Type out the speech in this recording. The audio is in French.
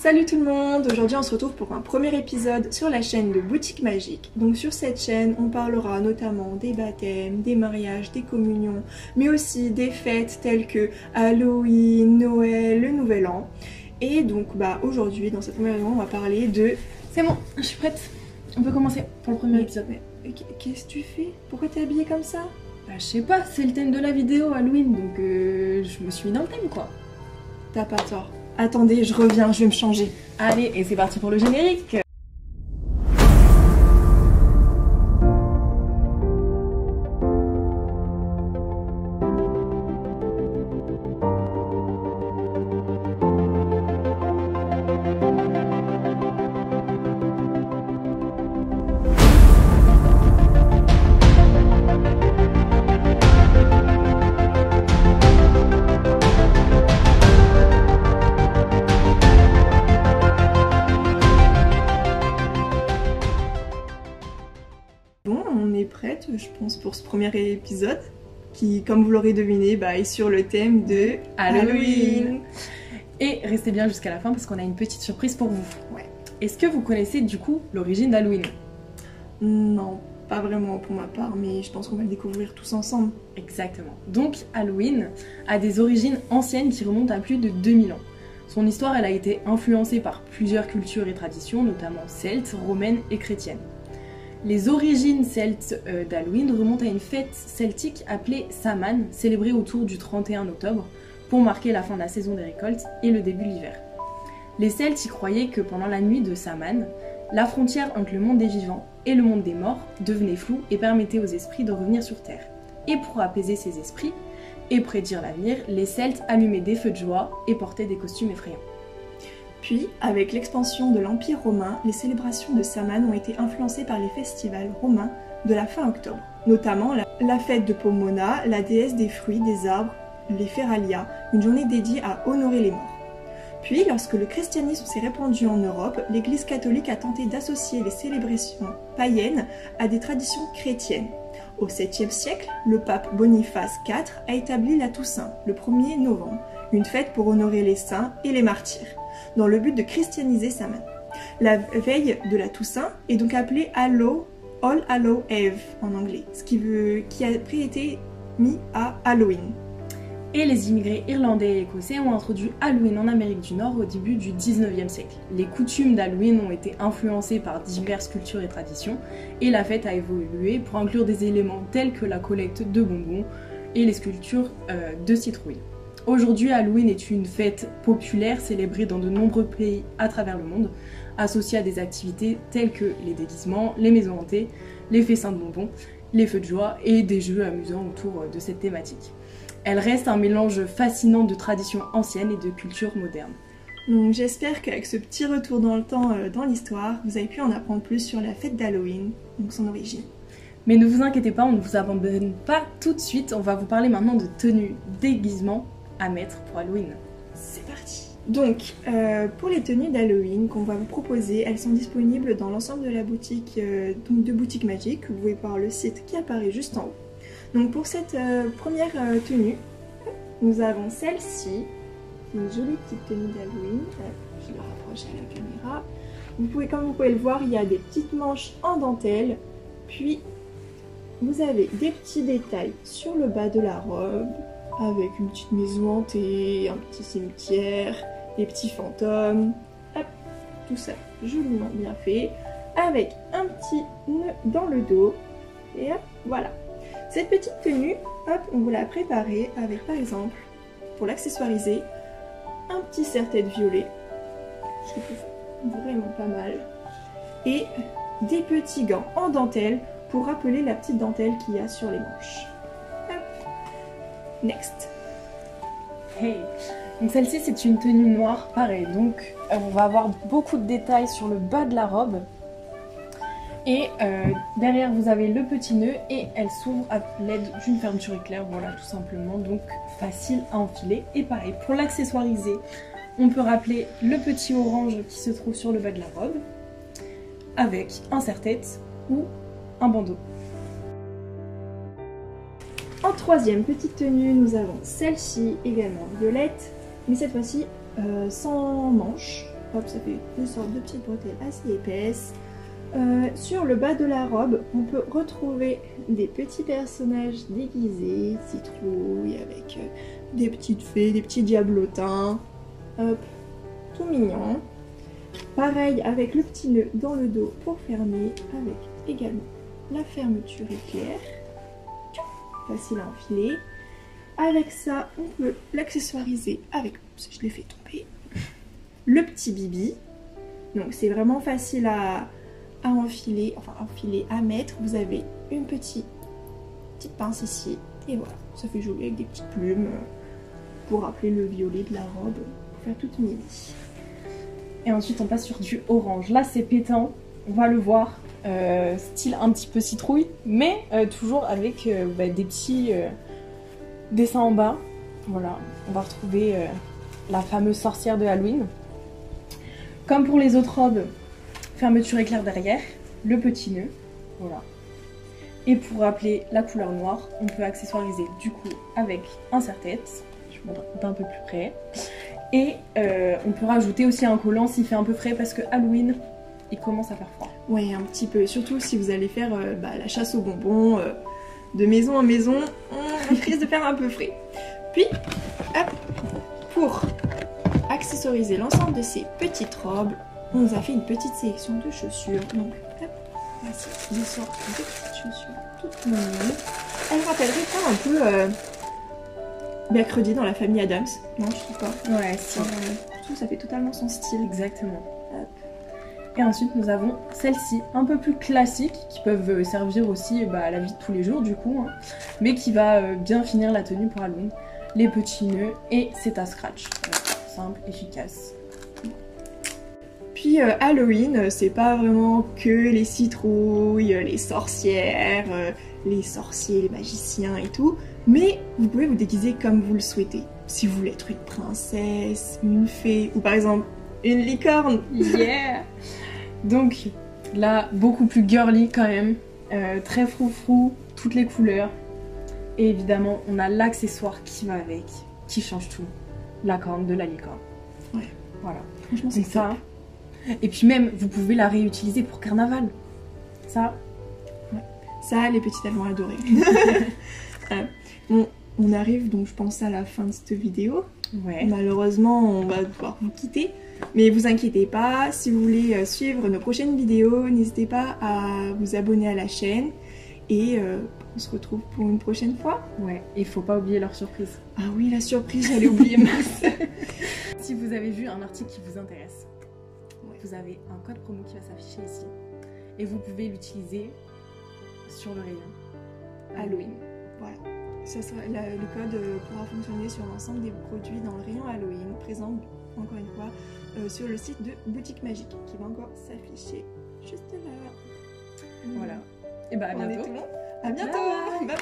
Salut tout le monde, aujourd'hui on se retrouve pour un premier épisode sur la chaîne de Boutique Magique. Donc sur cette chaîne on parlera notamment des baptêmes, des mariages, des communions, mais aussi des fêtes telles que Halloween, Noël, le Nouvel An. Et donc aujourd'hui dans cette première vidéo on va parler de... C'est bon, je suis prête, on peut commencer pour le premier épisode. Qu'est-ce que tu fais? Pourquoi t'es habillée comme ça? Bah je sais pas, c'est le thème de la vidéo Halloween, donc je me suis mis dans le thème quoi. T'as pas tort. Attendez, je reviens, je vais me changer. Allez, et c'est parti pour le générique. Bon, on est prête, je pense, pour ce premier épisode qui, comme vous l'aurez deviné, est sur le thème de Halloween. Et restez bien jusqu'à la fin parce qu'on a une petite surprise pour vous. Ouais. Est-ce que vous connaissez du coup l'origine d'Halloween? Non, pas vraiment pour ma part, mais je pense qu'on va le découvrir tous ensemble. Exactement. Donc Halloween a des origines anciennes qui remontent à plus de 2000 ans. Son histoire, elle a été influencée par plusieurs cultures et traditions, notamment celtes, romaines et chrétiennes. Les origines celtes d'Halloween remontent à une fête celtique appelée Samhain, célébrée autour du 31 octobre, pour marquer la fin de la saison des récoltes et le début de l'hiver. Les Celtes y croyaient que pendant la nuit de Samhain, la frontière entre le monde des vivants et le monde des morts devenait floue et permettait aux esprits de revenir sur Terre. Et pour apaiser ces esprits et prédire l'avenir, les Celtes allumaient des feux de joie et portaient des costumes effrayants. Puis, avec l'expansion de l'Empire romain, les célébrations de Samhain ont été influencées par les festivals romains de la fin octobre, notamment la fête de Pomona, la déesse des fruits, des arbres, les Feralia, une journée dédiée à honorer les morts. Puis, lorsque le christianisme s'est répandu en Europe, l'Église catholique a tenté d'associer les célébrations païennes à des traditions chrétiennes. Au 7e siècle, le pape Boniface IV a établi la Toussaint, le 1er novembre, une fête pour honorer les saints et les martyrs, dans le but de christianiser Samhain. La veille de la Toussaint est donc appelée All Hallows Eve en anglais, qui a après été mis à Halloween. Et les immigrés irlandais et écossais ont introduit Halloween en Amérique du Nord au début du 19e siècle. Les coutumes d'Halloween ont été influencées par diverses cultures et traditions, et la fête a évolué pour inclure des éléments tels que la collecte de bonbons et les sculptures de citrouilles. Aujourd'hui, Halloween est une fête populaire célébrée dans de nombreux pays à travers le monde, associée à des activités telles que les déguisements, les maisons hantées, les fessins de bonbons, les feux de joie et des jeux amusants autour de cette thématique. Elle reste un mélange fascinant de traditions anciennes et de cultures modernes. Donc j'espère qu'avec ce petit retour dans le temps dans l'histoire, vous avez pu en apprendre plus sur la fête d'Halloween, donc son origine. Mais ne vous inquiétez pas, on ne vous abandonne pas tout de suite, on va vous parler maintenant de tenues, déguisements à mettre pour Halloween. C'est parti. Donc, pour les tenues d'Halloween qu'on va vous proposer, elles sont disponibles dans l'ensemble de la boutique de Boutique Magique. Vous pouvez voir le site qui apparaît juste en haut. Donc pour cette première tenue, nous avons celle-ci, une jolie petite tenue d'Halloween. Je la rapproche à la caméra. Comme vous pouvez le voir, il y a des petites manches en dentelle, puis vous avez des petits détails sur le bas de la robe, avec une petite maison hantée, un petit cimetière, des petits fantômes, hop, tout ça joliment bien fait, avec un petit nœud dans le dos, et hop, voilà. Cette petite tenue, hop, on vous l'a préparée avec par exemple, pour l'accessoiriser, un petit serre-tête violet, je trouve vraiment pas mal, et des petits gants en dentelle pour rappeler la petite dentelle qu'il y a sur les manches. Next. Hey. Donc celle-ci c'est une tenue noire, pareil, donc on va avoir beaucoup de détails sur le bas de la robe. Et derrière vous avez le petit nœud et elle s'ouvre à l'aide d'une fermeture éclair, voilà tout simplement, donc facile à enfiler. Et pareil, pour l'accessoiriser, on peut rappeler le petit orange qui se trouve sur le bas de la robe, avec un serre-tête ou un bandeau. En troisième petite tenue, nous avons celle-ci, également violette, mais cette fois-ci sans manches, hop, ça fait une sorte de petite bretelle assez épaisse. Sur le bas de la robe, on peut retrouver des petits personnages déguisés, citrouilles, avec des petites fées, des petits diablotins. Hop, tout mignon. Pareil avec le petit nœud dans le dos pour fermer, avec également la fermeture éclair. Facile à enfiler. Avec ça, on peut l'accessoiriser avec, je l'ai fait tomber, le petit bibi. Donc c'est vraiment facile à enfiler, à mettre. Vous avez une petite pince ici. Et voilà, ça fait joli avec des petites plumes pour rappeler le violet de la robe, pour faire toute mini. Et ensuite on passe sur du orange. Là c'est pétant, on va le voir. Style un petit peu citrouille, mais toujours avec des petits dessins en bas. Voilà, on va retrouver la fameuse sorcière de Halloween. Comme pour les autres robes, fermeture éclair derrière, le petit nœud, voilà. Et pour rappeler la couleur noire, on peut accessoiriser du coup avec un serre-tête, je vous montre d'un peu plus près. Et on peut rajouter aussi un collant s'il fait un peu frais parce que Halloween, il commence à faire froid. Ouais, un petit peu, surtout si vous allez faire la chasse aux bonbons, de maison en maison, on risque de faire un peu frais. Puis, hop, pour accessoriser l'ensemble de ces petites robes, on nous a fait une petite sélection de chaussures. Donc, hop, voici des sortes de petites chaussures toutes mignonnes. Elles rappelleraient pas un peu mercredi dans la famille Adams? Non, je trouve pas. Ouais, si. Je trouve que ça fait totalement son style. Exactement. Hop. Et ensuite nous avons celles-ci, un peu plus classiques, qui peuvent servir aussi à la vie de tous les jours du coup, hein, mais qui va bien finir la tenue pour Halloween. Les petits nœuds et c'est à scratch. Simple, efficace. Puis Halloween, c'est pas vraiment que les citrouilles, les sorcières, les sorciers, les magiciens et tout, mais vous pouvez vous déguiser comme vous le souhaitez. Si vous voulez être une princesse, une fée, ou par exemple une licorne. Yeah. Donc là, beaucoup plus girly quand même, très froufrou, toutes les couleurs. Et évidemment, on a l'accessoire qui va avec, qui change tout, la corne de la licorne. Ouais. Voilà. Franchement, c'est ça. Et puis même, vous pouvez la réutiliser pour carnaval. Ça. Ouais. Ça, les petites, elles vont adorer. Bon, on arrive donc, je pense, à la fin de cette vidéo. Ouais. Malheureusement, on va devoir vous quitter. Mais vous inquiétez pas, si vous voulez suivre nos prochaines vidéos, n'hésitez pas à vous abonner à la chaîne. Et on se retrouve pour une prochaine fois. Ouais, il faut pas oublier leur surprise. Ah oui, la surprise, j'allais oublier mince. Si vous avez vu un article qui vous intéresse, vous avez un code promo qui va s'afficher ici. Et vous pouvez l'utiliser sur le rayon Halloween. Voilà. Ça sera, le code pourra fonctionner sur l'ensemble des produits dans le rayon Halloween, présent encore une fois sur le site de Boutique Magique, qui va encore s'afficher juste là. Voilà. Et bah à bientôt. À bientôt. Bye bye.